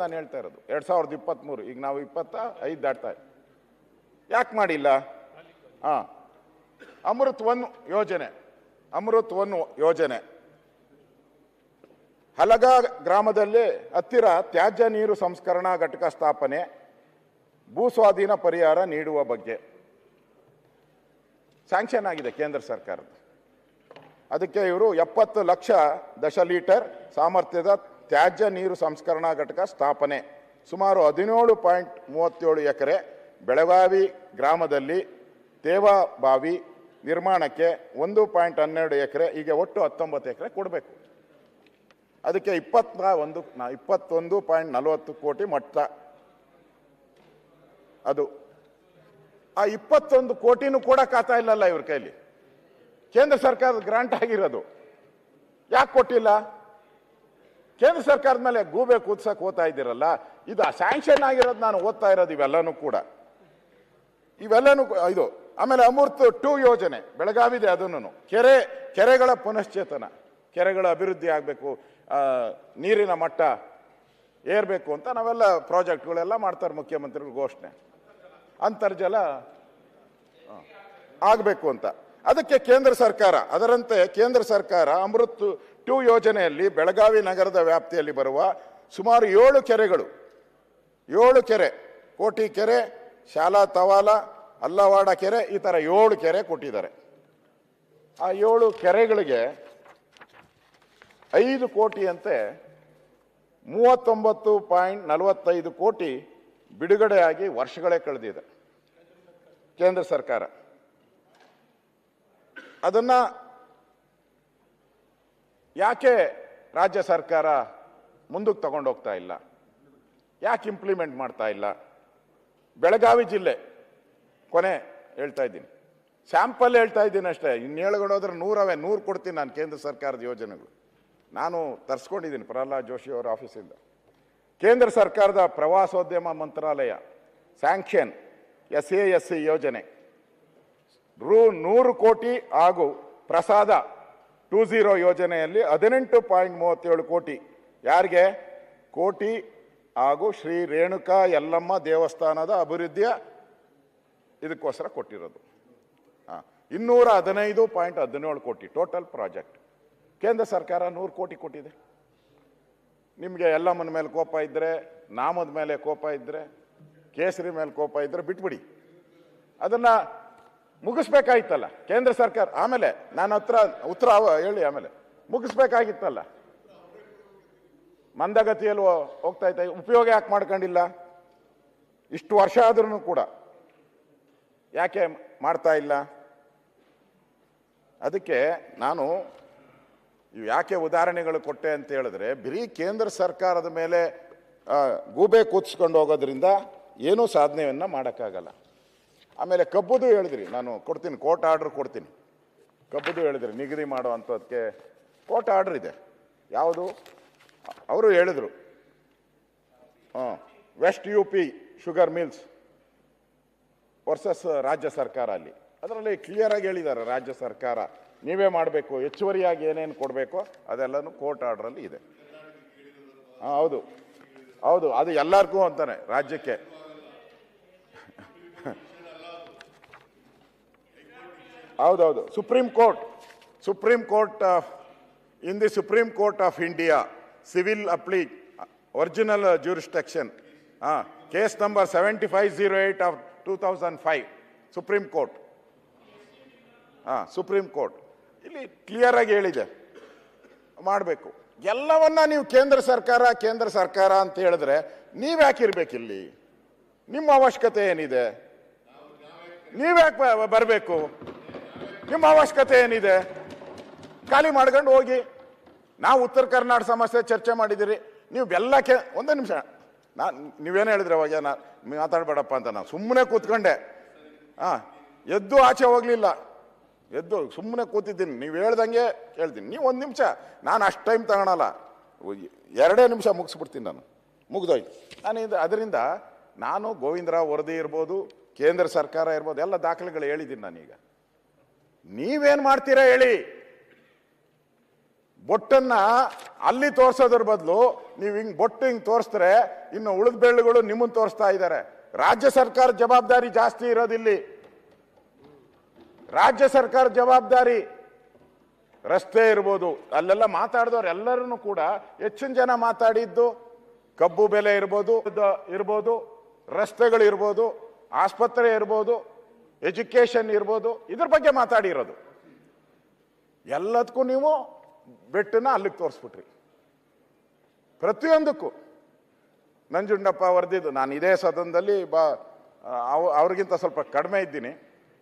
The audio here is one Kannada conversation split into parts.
ನಾನು ಹೇಳ್ತಾ ಇರೋದು 2023 ಈಗ ನಾವು 25 ದಾಟ್ತಾ ಯಾಕೆ ಮಾಡಿಲ್ಲ? ಅಮೃತ್ 1 ಯೋಜನೆ, ಅಮೃತ್ 1 ಯೋಜನೆ ಹಲಗ ಗ್ರಾಮದಲ್ಲಿ ಹತ್ತಿರ ತ್ಯಾಜ್ಯ ನೀರು ಸಂಸ್ಕರಣಾ ಘಟಕ ಸ್ಥಾಪನೆ, ಭೂಸ್ವಾಧೀನ ಪರಿಹಾರ ನೀಡುವ ಬಗ್ಗೆ ಸ್ಯಾಂಕ್ಷನ್ ಆಗಿದೆ ಕೇಂದ್ರ ಸರ್ಕಾರದ. ಅದಕ್ಕೆ ಇವರು 70 ಲಕ್ಷ ದಶಲೀಟರ್ ಸಾಮರ್ಥ್ಯದ ತ್ಯಾಜ್ಯ ನೀರು ಸಂಸ್ಕರಣಾ ಘಟಕ ಸ್ಥಾಪನೆ, ಸುಮಾರು 17.37 ಎಕರೆ ಬೆಳಗಾವಿ ಗ್ರಾಮದಲ್ಲಿ ತೇವಾ ಬಾವಿ ನಿರ್ಮಾಣಕ್ಕೆ 1.12 ಎಕರೆ, ಹೀಗೆ ಒಟ್ಟು 19 ಎಕರೆ ಕೊಡಬೇಕು. ಅದಕ್ಕೆ 21.40 ಕೋಟಿ ಮೊತ್ತ. ಅದು ಆ 21 ಕೋಟಿನೂ ಕೂಡ ಖಾತಾ ಇಲ್ಲಲ್ಲ ಇವ್ರ ಕೈಲಿ. ಕೇಂದ್ರ ಸರ್ಕಾರದ ಗ್ರಾಂಟ್ ಆಗಿರೋದು ಯಾಕೆ ಕೊಟ್ಟಿಲ್ಲ? ಕೇಂದ್ರ ಸರ್ಕಾರದ ಮೇಲೆ ಗೂಬೆ ಕೂದ್ಸಕ್ಕೆ ಓದ್ತಾ ಇದ್ದೀರಲ್ಲ, ಇದು ಸ್ಯಾಂಕ್ಷನ್ ಆಗಿರೋದು ನಾನು ಓದ್ತಾ ಇರೋದು ಇವೆಲ್ಲನೂ ಕೂಡ, ಇವೆಲ್ಲನೂ ಇದು. ಆಮೇಲೆ ಅಮೃತ್ 2 ಯೋಜನೆ ಬೆಳಗಾವಿದೆ, ಅದನ್ನು ಕೆರೆಗಳ ಪುನಶ್ಚೇತನ, ಕೆರೆಗಳ ಅಭಿವೃದ್ಧಿ ಆಗಬೇಕು, ನೀರಿನ ಮಟ್ಟ ಏರಬೇಕು ಅಂತ ನಾವೆಲ್ಲ ಪ್ರಾಜೆಕ್ಟ್ಗಳೆಲ್ಲ ಮಾಡ್ತಾರೆ ಮುಖ್ಯಮಂತ್ರಿಗಳು ಘೋಷಣೆ, ಅಂತರ್ಜಲ ಆಗಬೇಕು ಅಂತ. ಅದಕ್ಕೆ ಕೇಂದ್ರ ಸರ್ಕಾರ, ಅದರಂತೆ ಕೇಂದ್ರ ಸರ್ಕಾರ ಅಮೃತ್ 2 ಯೋಜನೆಯಲ್ಲಿ ಬೆಳಗಾವಿ ನಗರದ ವ್ಯಾಪ್ತಿಯಲ್ಲಿ ಬರುವ ಸುಮಾರು 7 ಕೆರೆಗಳು, 7 ಕೆರೆ, ಕೋಟಿ ಕೆರೆ, ಶಾಲಾ ತವಾಲ, ಅಲ್ಲವಾಡ ಕೆರೆ, ಈ ಥರ 7 ಕೆರೆ ಕೊಟ್ಟಿದ್ದಾರೆ. ಆ 7 ಕೆರೆಗಳಿಗೆ 5 ಕೋಟಿಯಂತೆ 39.45 ಕೋಟಿ ಬಿಡುಗಡೆಯಾಗಿ ವರ್ಷಗಳೇ ಕಳೆದಿದೆ ಕೇಂದ್ರ ಸರ್ಕಾರ. ಅದನ್ನ ಯಾಕೆ ರಾಜ್ಯ ಸರ್ಕಾರ ಮುಂದಕ್ಕೆ ತಗೊಂಡು ಹೋಗ್ತಾ ಇಲ್ಲ? ಯಾಕೆ ಇಂಪ್ಲಿಮೆಂಟ್ ಮಾಡ್ತಾ ಇಲ್ಲ? ಬೆಳಗಾವಿ ಜಿಲ್ಲೆ ಕೊನೆ ಹೇಳ್ತಾ ಇದ್ದೀನಿ, ಸ್ಯಾಂಪಲ್ ಹೇಳ್ತಾ ಇದ್ದೀನಿ ಅಷ್ಟೇ. ಇನ್ನು ಹೇಳ್ಕೊಂಡೋದ್ರೆ 100 ಕೊಡ್ತೀನಿ ನಾನು ಕೇಂದ್ರ ಸರ್ಕಾರದ ಯೋಜನೆಗಳು. ನಾನು ತರಿಸ್ಕೊಂಡಿದ್ದೀನಿ ಪ್ರಹ್ಲಾದ್ ಜೋಶಿ ಅವರ ಆಫೀಸಿಂದ. ಕೇಂದ್ರ ಸರ್ಕಾರದ ಪ್ರವಾಸೋದ್ಯಮ ಮಂತ್ರಾಲಯ ಸ್ಯಾಂಕ್ಷನ್ SASC ಯೋಜನೆ ₹100 ಕೋಟಿ ಹಾಗೂ ಪ್ರಸಾದ 20 ಯೋಜನೆಯಲ್ಲಿ 18.37 ಕೋಟಿ ಯಾರಿಗೆ? ಕೋಟಿ ಹಾಗೂ ಶ್ರೀ ರೇಣುಕಾ ಯಲ್ಲಮ್ಮ ದೇವಸ್ಥಾನದ ಅಭಿವೃದ್ಧಿಯ ಇದಕ್ಕೋಸ್ಕರ ಕೊಟ್ಟಿರೋದು. 215.17 ಕೋಟಿ ಟೋಟಲ್ ಪ್ರಾಜೆಕ್ಟ್. ಕೇಂದ್ರ ಸರ್ಕಾರ 100 ಕೋಟಿ ಕೊಟ್ಟಿದೆ. ನಿಮಗೆ ಯಲ್ಲಮ್ಮನ ಮೇಲೆ ಕೋಪ ಇದ್ದರೆ, ನಾಮದ ಮೇಲೆ ಕೋಪ ಇದ್ದರೆ, ಕೇಸರಿ ಮೇಲೆ ಕೋಪ ಇದ್ದರೆ ಬಿಟ್ಬಿಡಿ, ಅದನ್ನ ಮುಗಿಸ್ಬೇಕಾಗಿತ್ತಲ್ಲ ಕೇಂದ್ರ ಸರ್ಕಾರ. ಆಮೇಲೆ ನನ್ನ ಉತ್ತರ ಹೇಳಿ, ಆಮೇಲೆ ಮುಗಿಸ್ಬೇಕಾಗಿತ್ತಲ್ಲ. ಮಂದಗತಿಯಲ್ಲಿ ಹೋಗ್ತಾ ಇದ್ದ ಉಪಯೋಗ ಯಾಕೆ ಮಾಡ್ಕೊಂಡಿಲ್ಲ? ಇಷ್ಟು ವರ್ಷ ಆದ್ರೂ ಕೂಡ ಯಾಕೆ ಮಾಡ್ತಾ ಇಲ್ಲ? ಅದಕ್ಕೆ ನಾನು ಯಾಕೆ ಉದಾಹರಣೆಗಳು ಕೊಟ್ಟೆ ಅಂತ ಹೇಳಿದ್ರೆ, ಬರೀ ಕೇಂದ್ರ ಸರ್ಕಾರದ ಮೇಲೆ ಗೂಬೆ ಕೂತ್ಸ್ಕೊಂಡು ಹೋಗೋದ್ರಿಂದ ಏನೂ ಸಾಧನೆಯನ್ನು ಮಾಡೋಕ್ಕಾಗಲ್ಲ. ಆಮೇಲೆ ಕಬ್ಬುದು ಹೇಳಿದ್ರಿ, ನಾನು ಕೊಡ್ತೀನಿ, ಕೋರ್ಟ್ ಆರ್ಡ್ರ್ ಕೊಡ್ತೀನಿ. ಕಬ್ಬುದು ಹೇಳಿದ್ರಿ, ನಿಗದಿ ಮಾಡೋ ಅಂಥದ್ದಕ್ಕೆ ಕೋರ್ಟ್ ಆರ್ಡ್ರ್ ಇದೆ. ಯಾವುದು? ಅವರು ಹೇಳಿದರು, west UP sugar mills versus ರಾಜ್ಯ ಸರ್ಕಾರ. ಅಲ್ಲಿ ಅದರಲ್ಲಿ ಕ್ಲಿಯರಾಗಿ ಹೇಳಿದ್ದಾರೆ, ರಾಜ್ಯ ಸರ್ಕಾರ ನೀವೇ ಮಾಡಬೇಕು, ಹೆಚ್ಚುವರಿಯಾಗಿ ಏನೇನು ಕೊಡಬೇಕೋ ಅದೆಲ್ಲನೂ ಕೋರ್ಟ್ ಆರ್ಡ್ರಲ್ಲಿ ಇದೆ. ಹೌದು ಹೌದು, ಅದು ಎಲ್ಲರಿಗೂ ಅಂತಾನೆ, ರಾಜ್ಯಕ್ಕೆ. ಹೌದೌದು, Supreme Court in the Supreme Court of India civil appeal original jurisdiction, case number 7508 of 2005 Supreme Court. Supreme Court ಇಲ್ಲಿ ಕ್ಲಿಯರ್ ಆಗಿ ಹೇಳಿದೆ ಮಾಡಬೇಕು. ಎಲ್ಲವನ್ನ ನೀವು ಕೇಂದ್ರ ಸರ್ಕಾರ ಅಂತ ಹೇಳಿದ್ರೆ ನೀವ್ ಯಾಕಿರ್ಬೇಕಿಲ್ಲಿ? ನಿಮ್ಮ ಅವಶ್ಯಕತೆ ಏನಿದೆ? ನೀವ್ಯಾಕೆ ಬರಬೇಕು? ನಿಮ್ಮ ಅವಶ್ಯಕತೆ ಏನಿದೆ? ಖಾಲಿ ಮಾಡ್ಕೊಂಡು ಹೋಗಿ. ನಾವು ಉತ್ತರ ಕರ್ನಾಟಕ ಸಮಸ್ಯೆ ಚರ್ಚೆ ಮಾಡಿದ್ದೀರಿ, ನೀವು ಬೆಲ್ಲಕ್ಕೆ ಒಂದೇ ನಿಮಿಷ, ನೀವೇನು ಹೇಳಿದ್ರೆ ಅವಾಗ ಮಾತಾಡಬೇಡಪ್ಪ ಅಂತ ನಾನು ಸುಮ್ಮನೆ ಕೂತ್ಕೊಂಡೆ. ಎದ್ದು ಆಚೆ ಹೋಗ್ಲಿಲ್ಲ, ಎದ್ದು ಸುಮ್ಮನೆ ಕೂತಿದ್ದೀನಿ. ನೀವು ಹೇಳ್ದಂಗೆ ಕೇಳ್ತೀನಿ. ನೀವು 1 ನಿಮಿಷ, ನಾನು ಅಷ್ಟು ಟೈಮ್ ತಗೊಳಲ್ಲ, 2 ನಿಮಿಷ ಮುಗಿಸ್ಬಿಡ್ತೀನಿ ನಾನು, ಮುಗ್ದೋಯ್ತು. ಅದರಿಂದ ನಾನು ಗೋವಿಂದರಾವ್ ವರದಿ ಇರ್ಬೋದು, ಕೇಂದ್ರ ಸರ್ಕಾರ ಇರ್ಬೋದು, ಎಲ್ಲ ದಾಖಲೆಗಳು ಹೇಳಿದ್ದೀನಿ ನಾನೀಗ. ನೀವೇನು ಮಾಡ್ತೀರಾ ಹೇಳಿ? ಬೊಟ್ಟನ್ನ ಅಲ್ಲಿ ತೋರ್ಸೋದ್ರ ಬದಲು ನೀವು ಹಿಂಗ್ ಬೊಟ್ಟು ಹಿಂಗ್ ತೋರಿಸಿದ್ರೆ ಇನ್ನು ಉಳಿದ ಬೆಳ್ಳುಗಳು ನಿಮ್ಮನ್ನು ತೋರಿಸ್ತಾ ಇದ್ದಾರೆ. ರಾಜ್ಯ ಸರ್ಕಾರ ಜವಾಬ್ದಾರಿ ಜಾಸ್ತಿ ಇರೋದಿಲ್ಲಿ. ರಾಜ್ಯ ಸರ್ಕಾರ ಜವಾಬ್ದಾರಿ ರಸ್ತೆ ಇರ್ಬೋದು, ಅಲ್ಲೆಲ್ಲ ಮಾತಾಡಿದವ್ರು ಎಲ್ಲರೂ ಕೂಡ ಹೆಚ್ಚಿನ ಜನ ಮಾತಾಡಿದ್ದು ಕಬ್ಬು ಬೆಲೆ ಇರ್ಬೋದು, ರಸ್ತೆಗಳು ಇರ್ಬೋದು, ಆಸ್ಪತ್ರೆ ಇರ್ಬೋದು, ಎಜುಕೇಶನ್ ಇರ್ಬೋದು, ಇದ್ರ ಬಗ್ಗೆ ಮಾತಾಡಿರೋದು. ಎಲ್ಲದಕ್ಕೂ ನೀವು ಬೆಟ್ಟನ ಅಲ್ಲಿಗೆ ತೋರಿಸ್ಬಿಟ್ರಿ. ಪ್ರತಿಯೊಂದಕ್ಕೂ ನಂಜುಂಡಪ್ಪ ವರದಿದ್ದು, ನಾನು ಇದೇ ಸದನದಲ್ಲಿ ಅವ್ರಿಗಿಂತ ಸ್ವಲ್ಪ ಕಡಿಮೆ ಇದ್ದೀನಿ,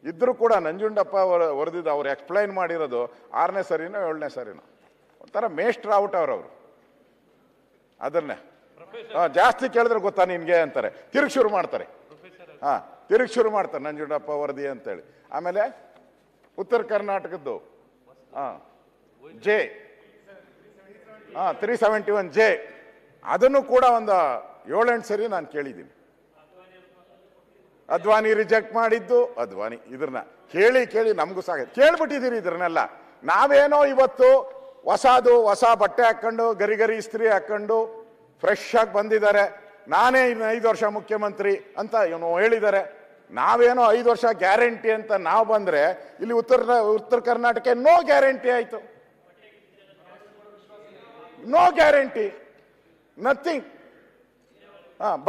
ಇದ್ರೂ ಕೂಡ ನಂಜುಂಡಪ್ಪ ವರದಿದ್ದು ಅವ್ರು ಎಕ್ಸ್ಪ್ಲೈನ್ ಮಾಡಿರೋದು 6ನೇ ಸರಿನೋ 7ನೇ ಸರಿನೋ, ಒಂಥರ ಮೇಸ್ಟ್ರ್ ಔಟ್ ಅವ್ರವ್ರು. ಅದನ್ನೇ ಜಾಸ್ತಿ ಕೇಳಿದ್ರೆ ಗೊತ್ತಾ ನಿನ್ಗೆ ಅಂತಾರೆ, ತಿರುಗಿ ಶುರು ಮಾಡ್ತಾರೆ. ತಿರುಗಿ ಶುರು ಮಾಡ್ತಾರೆ ನಂಜುಂಡಪ್ಪ ವರದಿ ಅಂತೇಳಿ. ಆಮೇಲೆ ಉತ್ತರ ಕರ್ನಾಟಕದ್ದು ಜೆ 371 ಜೆ, ಅದನ್ನು ಕೂಡ ಒಂದು 7-8 ಸರಿ ನಾನು ಕೇಳಿದ್ದೀನಿ. ಅದ್ವಾನಿ ರಿಜೆಕ್ಟ್ ಮಾಡಿದ್ದು, ಅದ್ವಾನಿ ಇದ್ರನ್ನ ಕೇಳಿ ನಮಗೂ ಸಾಕ ಕೇಳ್ಬಿಟ್ಟಿದ್ದೀರಿ ಇದ್ರನ್ನೆಲ್ಲ. ನಾವೇನೋ ಇವತ್ತು ಹೊಸ ಬಟ್ಟೆ ಹಾಕೊಂಡು ಗರಿ ಇಸ್ತ್ರಿ ಹಾಕೊಂಡು ಫ್ರೆಶ್ ಆಗಿ ಬಂದಿದ್ದಾರೆ, ನಾನೇ ಇನ್ನು 5 ವರ್ಷ ಮುಖ್ಯಮಂತ್ರಿ ಅಂತ ಇವನು ಹೇಳಿದ್ದಾರೆ. ನಾವೇನೋ 5 ವರ್ಷ ಗ್ಯಾರಂಟಿ ಅಂತ ನಾವು ಬಂದ್ರೆ ಇಲ್ಲಿ ಉತ್ತರ ಕರ್ನಾಟಕ ನೋ ಗ್ಯಾರಂಟಿ ಆಯ್ತು. No guarantee, nothing.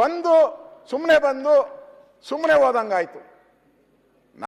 ಬಂದು ಸುಮ್ಮನೆ ಹೋದಂಗಾಯ್ತು.